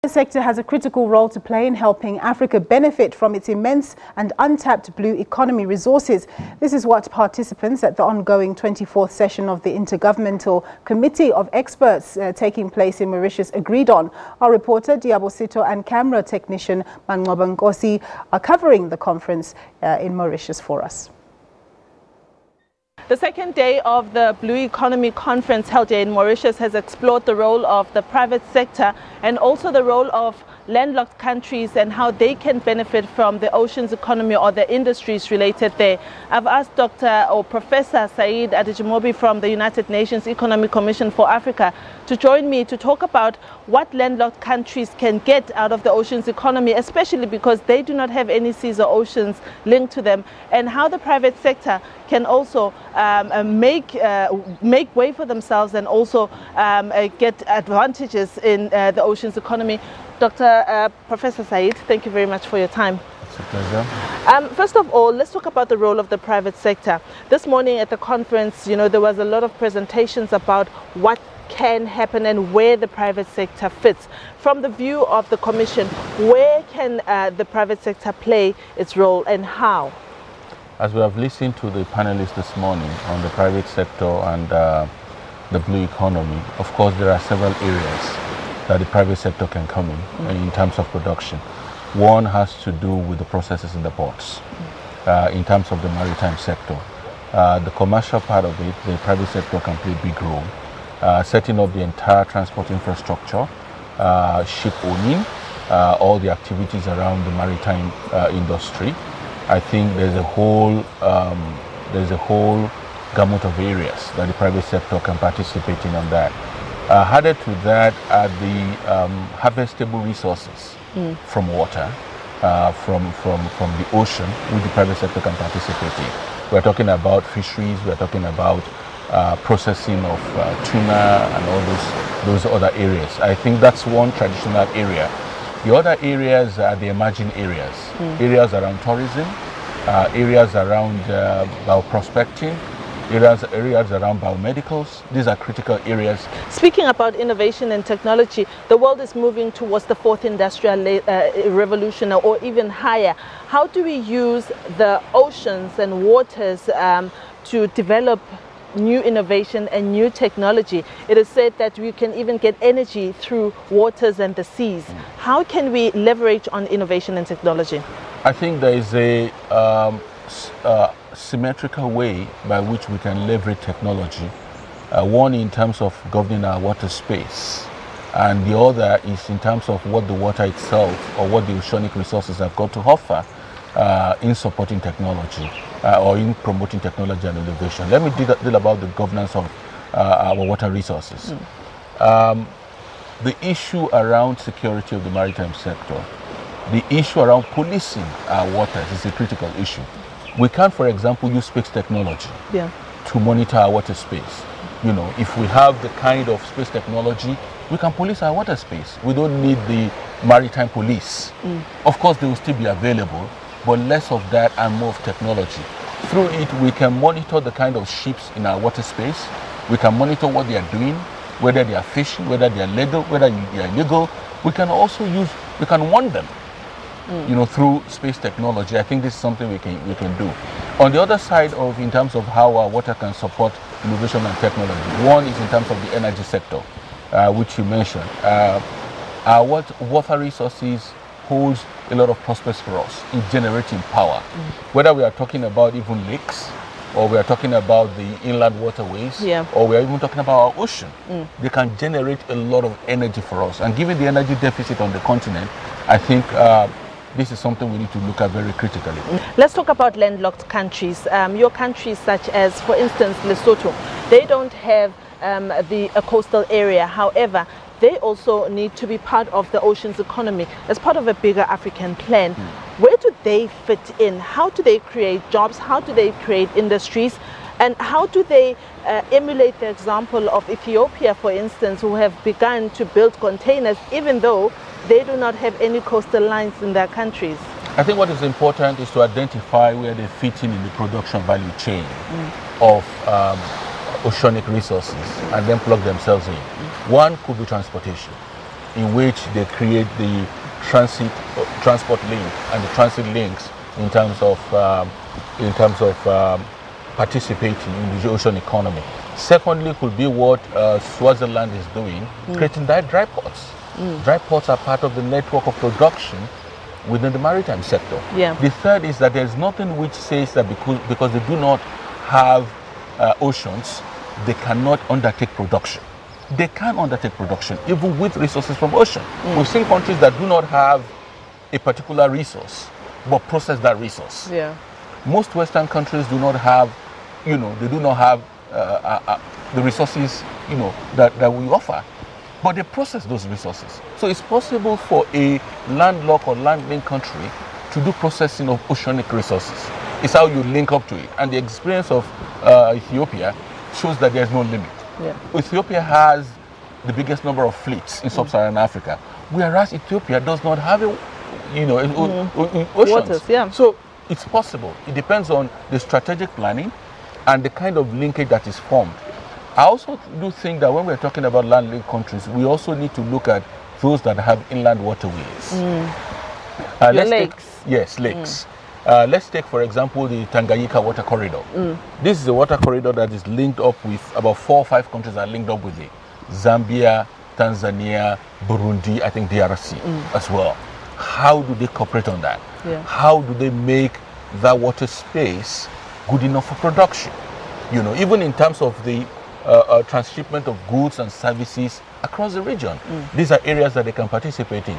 The sector has a critical role to play in helping Africa benefit from its immense and untapped blue economy resources. This is what participants at the ongoing 24th session of the Inter-governmental Committee of Experts taking place in Mauritius agreed on. Our reporter Liabo Setho and camera technician Manqoba Nkosi are covering the conference in Mauritius for us. The second day of the Blue Economy Conference held here in Mauritius has explored the role of the private sector and also the role of landlocked countries and how they can benefit from the ocean's economy or the industries related there. I've asked Professor Said Adejimobi from the United Nations Economic Commission for Africa to join me to talk about what landlocked countries can get out of the ocean's economy, especially because they do not have any seas or oceans linked to them, and how the private sector can also make way for themselves and also get advantages in the ocean's economy. Professor Said, thank you very much for your time. It's a pleasure. First of all, let's talk about the role of the private sector. This morning at the conference, there was a lot of presentations about what can happen and where the private sector fits. From the view of the Commission, where can the private sector play its role and how? As we have listened to the panelists this morning on the private sector and the blue economy, of course there are several areas that the private sector can come in terms of production. One has to do with the processes in the ports, in terms of the maritime sector. The commercial part of it, the private sector can play a big role. Setting up the entire transport infrastructure, ship owning, all the activities around the maritime industry. I think there's a whole gamut of areas that the private sector can participate in on that. Added to that are the harvestable resources from water, from the ocean, which the private sector can participate in. We're talking about fisheries, we're talking about processing of tuna and all those other areas. I think that's one traditional area. The other areas are the emerging areas, areas around tourism, areas around bioprospecting, areas around biomedicals. These are critical areas. Speaking about innovation and technology, the world is moving towards the fourth industrial revolution or even higher. How do we use the oceans and waters to develop new innovation and new technology? It is said that we can even get energy through waters and the seas. How can we leverage on innovation and technology? I think there is a symmetrical way by which we can leverage technology. One in terms of governing our water space, and the other is in terms of what the water itself or what the oceanic resources have got to offer in supporting technology or in promoting technology and innovation. Let me deal about the governance of our water resources. The issue around security of the maritime sector, the issue around policing our waters is a critical issue. We can, for example, use space technology to monitor our water space. If we have the kind of space technology, we can police our water space. We don't need the maritime police. Of course, they will still be available, but less of that and more of technology. Through it, we can monitor the kind of ships in our water space. We can monitor what they are doing, whether they are fishing, whether they are legal, whether they are illegal. We can also warn them. Through space technology. I think this is something we can do. On the other side in terms of how our water can support innovation and technology, one is in terms of the energy sector, which you mentioned. Our water resources holds a lot of prospects for us in generating power. Whether we are talking about even lakes, or we are talking about the inland waterways, or we are even talking about our ocean, they can generate a lot of energy for us. And given the energy deficit on the continent, I think this is something we need to look at very critically. Let's talk about landlocked countries. Your countries such as, for instance, Lesotho, they don't have a coastal area. However, they also need to be part of the ocean's economy as part of a bigger African plan. Where do they fit in? How do they create jobs? How do they create industries? And how do they emulate the example of Ethiopia, for instance, who have begun to build containers even though they do not have any coastal lines in their countries? I think what is important is to identify where they fit in the production value chain of oceanic resources and then plug themselves in. One could be transportation. in which they create the transport link and the transit links in terms of participating in the ocean economy. Secondly, could be what Swaziland is doing, creating dry ports. Dry ports are part of the network of production within the maritime sector. Yeah. The third is that there's nothing which says that because they do not have oceans, they cannot undertake production. They can undertake production even with resources from ocean. We've seen countries that do not have a particular resource but process that resource. Yeah. Most Western countries do not have, they do not have the resources, that we offer, but they process those resources. So it's possible for a landlocked or land-linked country to do processing of oceanic resources. It's how you link up to it. And the experience of Ethiopia shows that there's no limit. Yeah. Ethiopia has the biggest number of fleets in sub-Saharan Africa, whereas Ethiopia does not have oceans. Waters, yeah. So it's possible. It depends on the strategic planning and the kind of linkage that is formed. I also do think that when we're talking about land-linked countries, we also need to look at those that have inland waterways. Lakes. Lakes. Let's take, for example, the Tanganyika water corridor. This is a water corridor that is linked up with about 4 or 5 countries are linked up with it. Zambia, Tanzania, Burundi, I think DRC as well. How do they cooperate on that? Yeah. How do they make that water space good enough for production? Even in terms of the transshipment of goods and services across the region. These are areas that they can participate in.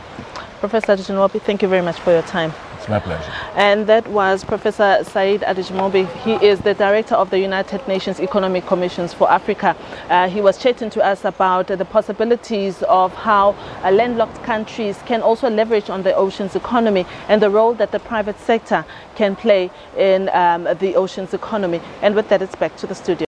Professor Adejimobi, thank you very much for your time. It's my pleasure. And that was Professor Said Adejimobi. He is the director of the United Nations Economic Commissions for Africa. He was chatting to us about the possibilities of how landlocked countries can also leverage on the ocean's economy and the role that the private sector can play in the ocean's economy. And with that, it's back to the studio.